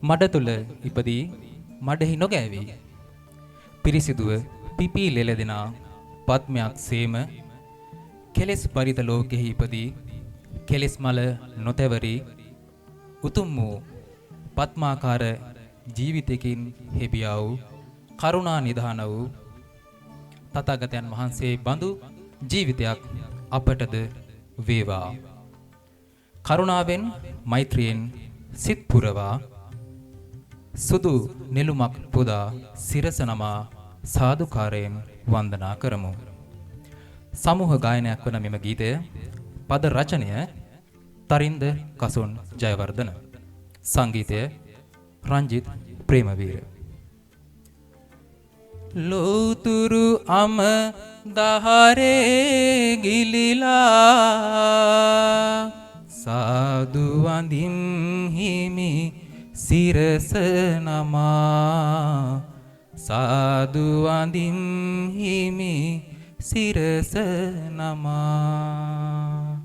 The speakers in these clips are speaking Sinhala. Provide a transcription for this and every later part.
මඩ තුල ඉපදී මඩෙහි නොගෑවි. පිරිසිදුව පිපී ලෙලදෙනා පද්මයක් සේම කෙලෙස් පරිත ලෝකෙහි ඉපදී කෙලෙස් මල නොතැවරි උතුම් වූ පద్මාකාර ජීවිතයකින් හෙබියා වූ කරුණා නිධාන වූ තථාගතයන් වහන්සේ බඳු ජීවිතයක් අපටද වේවා. කරුණාවෙන් මෛත්‍රියෙන් සිත් පුරවා සුදු නෙළුමක් පුදා සිරස නමා සාදුකාරයෙන් වන්දනා කරමු. සමූහ ගායනයක් වන මෙම ගීතය පද රචනය තරින්ද කසුන් ජයවර්ධන, සංගීතය රංජිත් ප්‍රේමවීර. ලෝතුරු අම දහරේ ගිලිලා සාදු වඳින් හිමි සිරස නමා සාදු වඳින් හිමි සිරස නමා.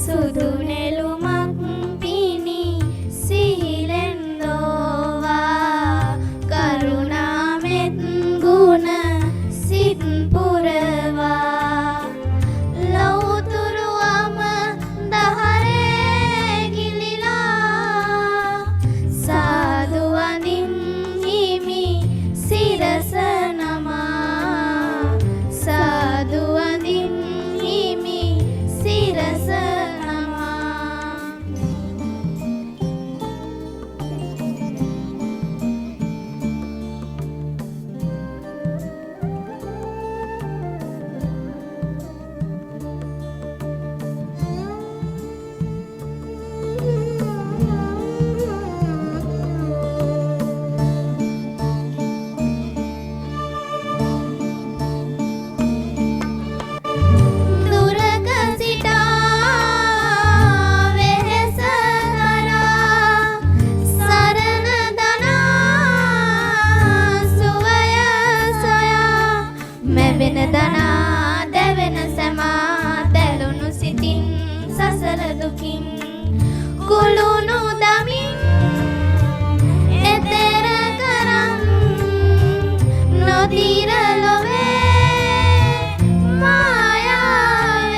සුදු නෙළුමක් පිනි සිහිලෙන් දෝවා කරුණාමෙත් ගුණ සිත් පුරවා ලෞතුරු අම දහරේ ගිලිලා සාදු වඳින් හිමි සිරස නමා සාදු වඳින් හිමි සිරස කුළුණු දමින් එතෙර කරන් නොදිර ලොවේ මායාවේ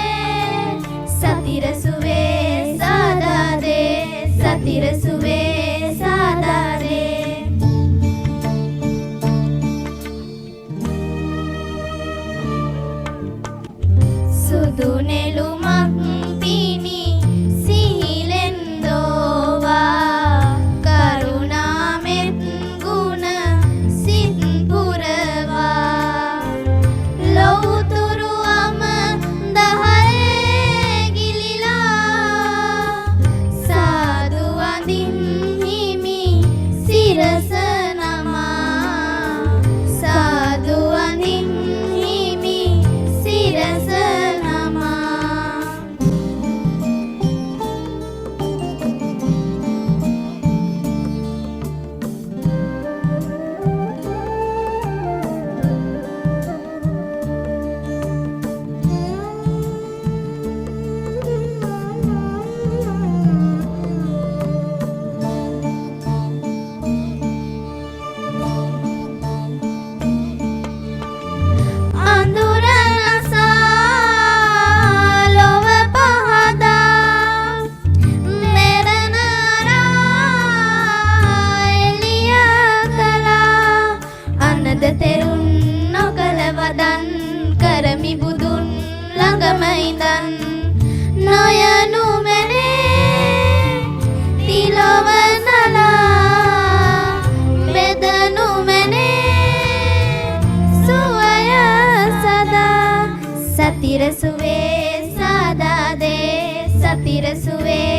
සතිරසුවේ සාදාදේ සතිරසුවේ සාදාදේ සුදු නෙළුමක් පිනි නොයනු මැනේ තිලවනලා බෙදනු මැනේ සුවය සදා සතිරසුවේ සාදාදේ සතිරසුවේ